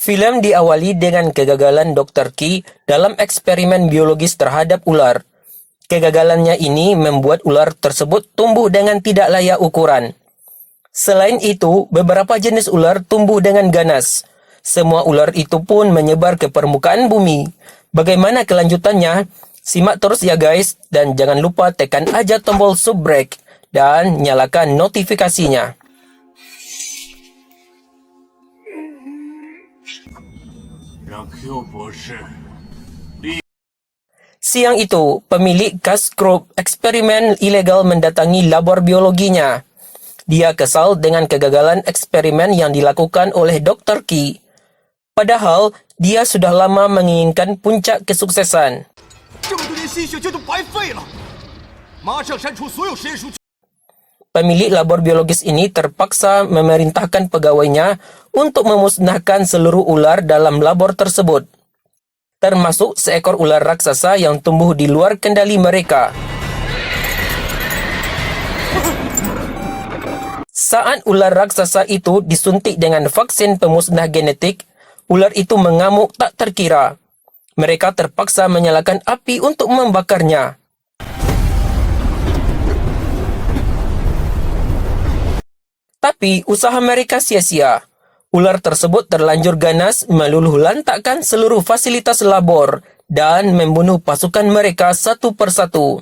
Film diawali dengan kegagalan Dr. Key dalam eksperimen biologis terhadap ular. Kegagalannya ini membuat ular tersebut tumbuh dengan tidak layak ukuran. Selain itu, beberapa jenis ular tumbuh dengan ganas. Semua ular itu pun menyebar ke permukaan bumi. Bagaimana kelanjutannya? Simak terus ya guys, dan jangan lupa tekan aja tombol subscribe dan nyalakan notifikasinya. Siang itu, pemilik Gas Group eksperimen ilegal mendatangi labor biologinya. Dia kesal dengan kegagalan eksperimen yang dilakukan oleh Dr. Key. Padahal, dia sudah lama menginginkan puncak kesuksesan. Pemilik labor biologis ini terpaksa memerintahkan pegawainya untuk memusnahkan seluruh ular dalam labor tersebut, termasuk seekor ular raksasa yang tumbuh di luar kendali mereka. Saat ular raksasa itu disuntik dengan vaksin pemusnah genetik, ular itu mengamuk tak terkira. Mereka terpaksa menyalakan api untuk membakarnya. Tapi usaha mereka sia-sia. Ular tersebut terlanjur ganas meluluh lantakkan seluruh fasilitas labor dan membunuh pasukan mereka satu persatu.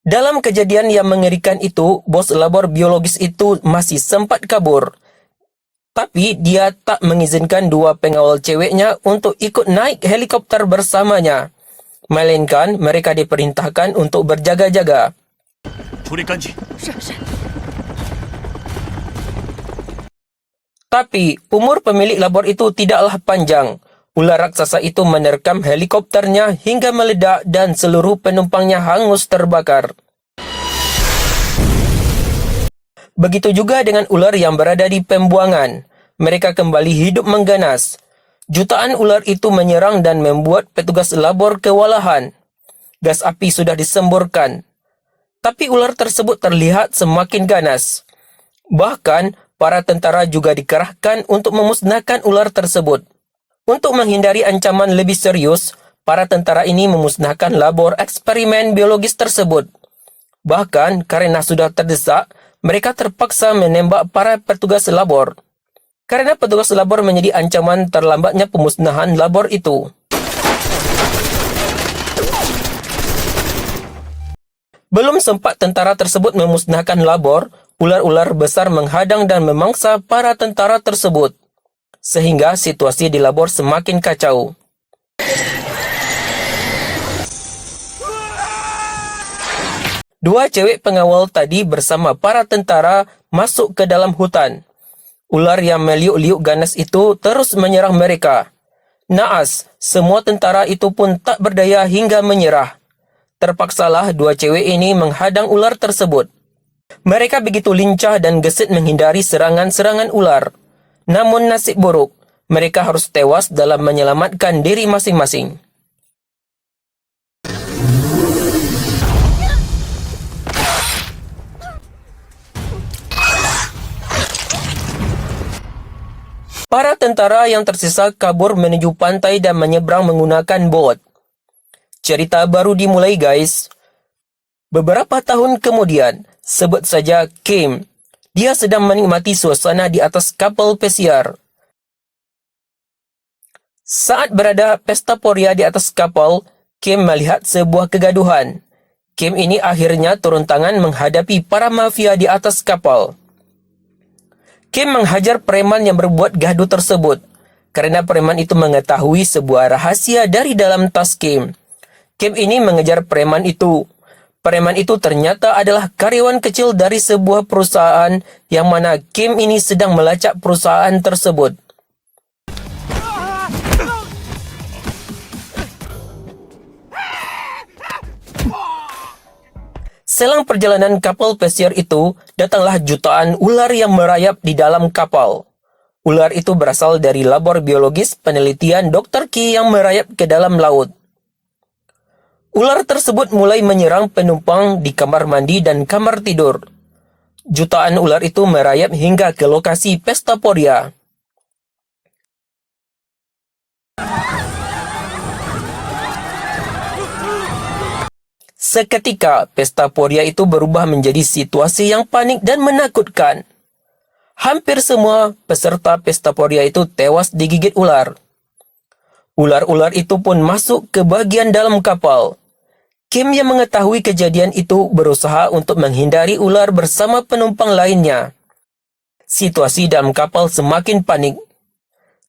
Dalam kejadian yang mengerikan itu, bos labor biologis itu masih sempat kabur. Tapi dia tak mengizinkan dua pengawal ceweknya untuk ikut naik helikopter bersamanya. Melainkan mereka diperintahkan untuk berjaga-jaga. Tapi umur pemilik labor itu tidaklah panjang. Ular raksasa itu menerkam helikopternya hingga meledak dan seluruh penumpangnya hangus terbakar. Begitu juga dengan ular yang berada di pembuangan. Mereka kembali hidup mengganas. Jutaan ular itu menyerang dan membuat petugas labor kewalahan. Gas api sudah disemburkan. Tapi ular tersebut terlihat semakin ganas. Bahkan, para tentara juga dikerahkan untuk memusnahkan ular tersebut. Untuk menghindari ancaman lebih serius, para tentara ini memusnahkan labor eksperimen biologis tersebut. Bahkan, karena sudah terdesak, mereka terpaksa menembak para petugas labor. Karena petugas labor menjadi ancaman terlambatnya pemusnahan labor itu. Belum sempat tentara tersebut memusnahkan labor, ular-ular besar menghadang dan memangsa para tentara tersebut. Sehingga situasi di labor semakin kacau. Dua cewek pengawal tadi bersama para tentara masuk ke dalam hutan. Ular yang meliuk-liuk ganas itu terus menyerang mereka. Naas, semua tentara itu pun tak berdaya hingga menyerah. Terpaksalah dua cewek ini menghadang ular tersebut. Mereka begitu lincah dan gesit menghindari serangan-serangan ular. Namun nasib buruk, mereka harus tewas dalam menyelamatkan diri masing-masing. Para tentara yang tersisa kabur menuju pantai dan menyeberang menggunakan bot. Cerita baru dimulai guys. Beberapa tahun kemudian, sebut saja Kim. Dia sedang menikmati suasana di atas kapal pesiar. Saat berada pesta poria di atas kapal, Kim melihat sebuah kegaduhan. Kim ini akhirnya turun tangan menghadapi para mafia di atas kapal. Kim menghajar preman yang berbuat gaduh tersebut, karena preman itu mengetahui sebuah rahasia dari dalam tas Kim. Kim ini mengejar preman itu. Preman itu ternyata adalah karyawan kecil dari sebuah perusahaan yang mana Kim ini sedang melacak perusahaan tersebut. Selang perjalanan kapal pesiar itu, datanglah jutaan ular yang merayap di dalam kapal. Ular itu berasal dari labor biologis penelitian Dr. Ki yang merayap ke dalam laut. Ular tersebut mulai menyerang penumpang di kamar mandi dan kamar tidur. Jutaan ular itu merayap hingga ke lokasi pesta poria. Seketika, pesta poria itu berubah menjadi situasi yang panik dan menakutkan. Hampir semua peserta pesta poria itu tewas digigit ular. Ular-ular itu pun masuk ke bagian dalam kapal. Kim yang mengetahui kejadian itu berusaha untuk menghindari ular bersama penumpang lainnya. Situasi dalam kapal semakin panik.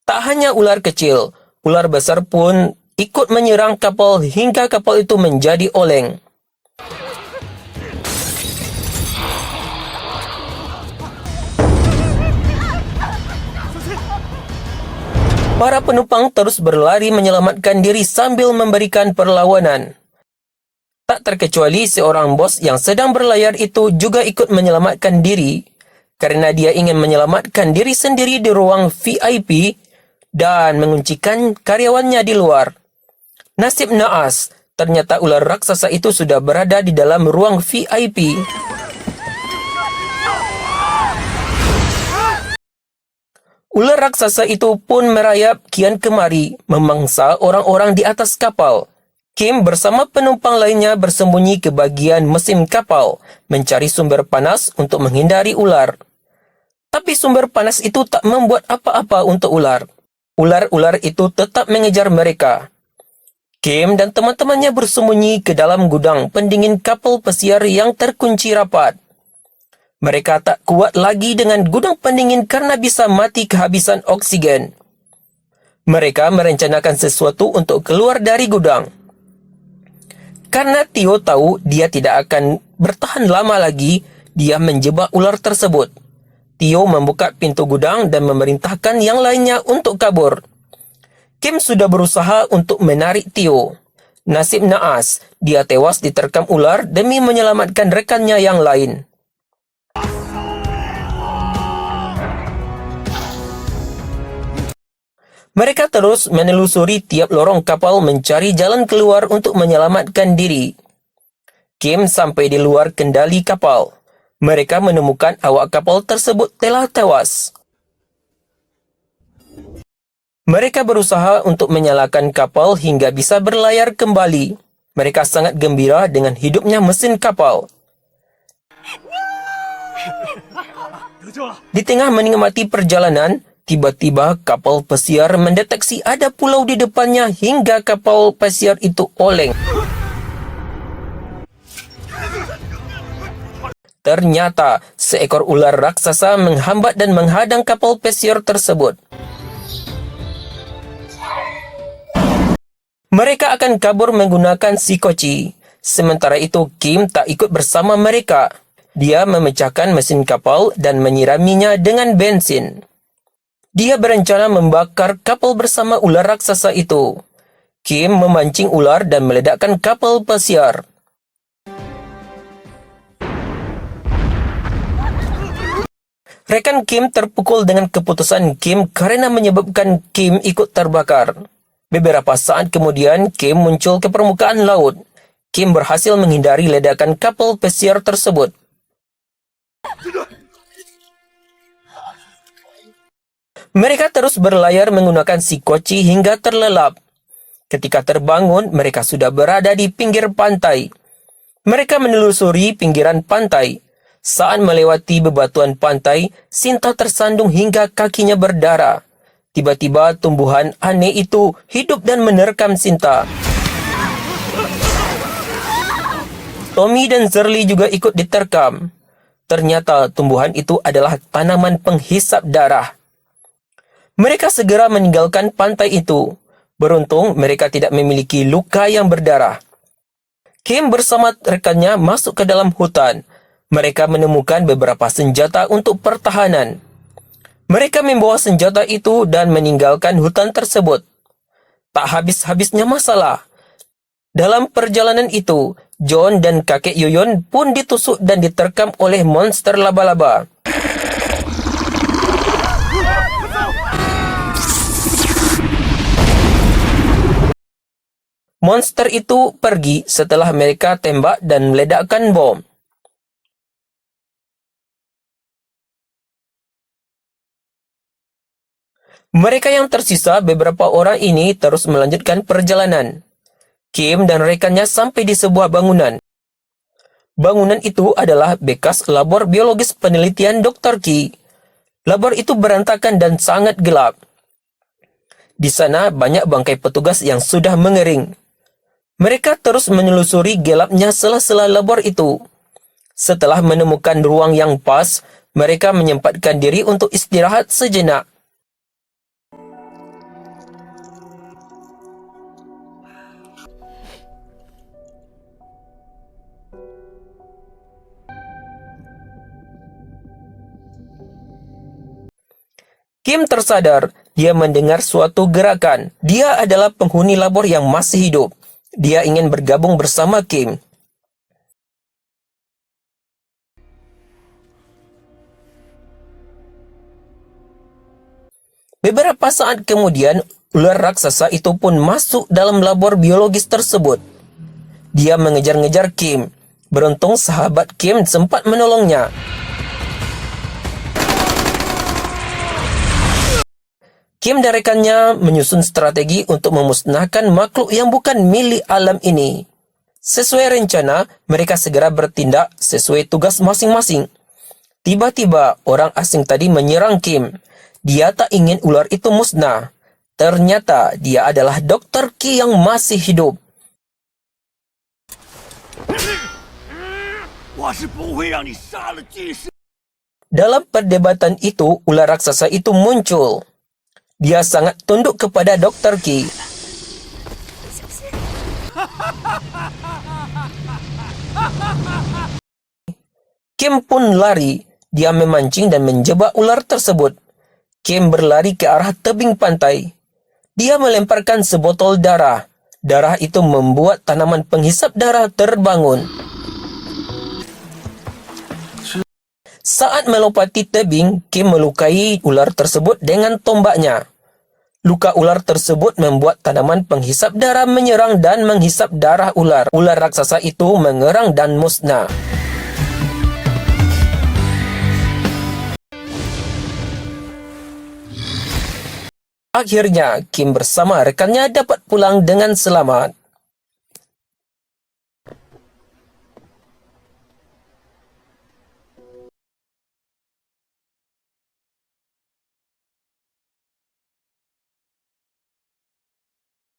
Tak hanya ular kecil, ular besar pun ikut menyerang kapal hingga kapal itu menjadi oleng. Para penumpang terus berlari menyelamatkan diri sambil memberikan perlawanan. Tak terkecuali seorang bos yang sedang berlayar itu juga ikut menyelamatkan diri karena dia ingin menyelamatkan diri sendiri di ruang VIP dan menguncikan karyawannya di luar. Nasib naas, ternyata ular raksasa itu sudah berada di dalam ruang VIP. Ular raksasa itu pun merayap kian kemari, memangsa orang-orang di atas kapal. Kim bersama penumpang lainnya bersembunyi ke bagian mesin kapal, mencari sumber panas untuk menghindari ular. Tapi sumber panas itu tak membuat apa-apa untuk ular. Ular-ular itu tetap mengejar mereka. Kim dan teman-temannya bersembunyi ke dalam gudang pendingin kapal pesiar yang terkunci rapat. Mereka tak kuat lagi dengan gudang pendingin karena bisa mati kehabisan oksigen. Mereka merencanakan sesuatu untuk keluar dari gudang. Karena Tio tahu dia tidak akan bertahan lama lagi, dia menjebak ular tersebut. Tio membuka pintu gudang dan memerintahkan yang lainnya untuk kabur. Kim sudah berusaha untuk menarik Tio. Nasib naas, dia tewas diterkam ular demi menyelamatkan rekannya yang lain. Mereka terus menelusuri tiap lorong kapal mencari jalan keluar untuk menyelamatkan diri. Kim sampai di luar kendali kapal. Mereka menemukan awak kapal tersebut telah tewas. Mereka berusaha untuk menyalakan kapal hingga bisa berlayar kembali. Mereka sangat gembira dengan hidupnya mesin kapal. Di tengah menikmati perjalanan, tiba-tiba kapal pesiar mendeteksi ada pulau di depannya hingga kapal pesiar itu oleng. Ternyata seekor ular raksasa menghambat dan menghadang kapal pesiar tersebut. Mereka akan kabur menggunakan sikoci. Sementara itu Kim tak ikut bersama mereka. Dia memecahkan mesin kapal dan menyiraminya dengan bensin. Dia berencana membakar kapal bersama ular raksasa itu. Kim memancing ular dan meledakkan kapal pesiar. Rekan Kim terpukul dengan keputusan Kim karena menyebabkan Kim ikut terbakar. Beberapa saat kemudian, Kim muncul ke permukaan laut. Kim berhasil menghindari ledakan kapal pesiar tersebut. Mereka terus berlayar menggunakan sikoci hingga terlelap. Ketika terbangun, mereka sudah berada di pinggir pantai. Mereka menelusuri pinggiran pantai. Saat melewati bebatuan pantai, Sinta tersandung hingga kakinya berdarah. Tiba-tiba tumbuhan aneh itu hidup dan menerkam Sinta. Tommy dan Zerli juga ikut diterkam. Ternyata tumbuhan itu adalah tanaman penghisap darah. Mereka segera meninggalkan pantai itu. Beruntung mereka tidak memiliki luka yang berdarah. Kim bersama rekannya masuk ke dalam hutan. Mereka menemukan beberapa senjata untuk pertahanan. Mereka membawa senjata itu dan meninggalkan hutan tersebut. Tak habis-habisnya masalah. Dalam perjalanan itu, John dan kakek Yoyon pun ditusuk dan diterkam oleh monster laba-laba. Monster itu pergi setelah mereka tembak dan meledakkan bom. Mereka yang tersisa, beberapa orang ini terus melanjutkan perjalanan. Kim dan rekannya sampai di sebuah bangunan. Bangunan itu adalah bekas labor biologis penelitian Dr. Ki. Labor itu berantakan dan sangat gelap. Di sana banyak bangkai petugas yang sudah mengering. Mereka terus menelusuri gelapnya sela-sela labor itu. Setelah menemukan ruang yang pas, mereka menyempatkan diri untuk istirahat sejenak. Kim tersadar, dia mendengar suatu gerakan. Dia adalah penghuni labor yang masih hidup. Dia ingin bergabung bersama Kim. Beberapa saat kemudian, ular raksasa itu pun masuk dalam labor biologis tersebut. Dia mengejar-ngejar Kim. Beruntung sahabat Kim sempat menolongnya. Kim dan rekannya menyusun strategi untuk memusnahkan makhluk yang bukan milik alam ini. Sesuai rencana, mereka segera bertindak sesuai tugas masing-masing. Tiba-tiba, orang asing tadi menyerang Kim. Dia tak ingin ular itu musnah. Ternyata, dia adalah Dr. Ki yang masih hidup. Dalam perdebatan itu, ular raksasa itu muncul. Dia sangat tunduk kepada Dr. Ki. Kim pun lari. Dia memancing dan menjebak ular tersebut. Kim berlari ke arah tebing pantai. Dia melemparkan sebotol darah. Darah itu membuat tanaman penghisap darah terbangun. Saat melompati tebing, Kim melukai ular tersebut dengan tombaknya. Luka ular tersebut membuat tanaman penghisap darah menyerang dan menghisap darah ular. Ular raksasa itu mengerang dan musnah. Akhirnya, Kim bersama rekannya dapat pulang dengan selamat.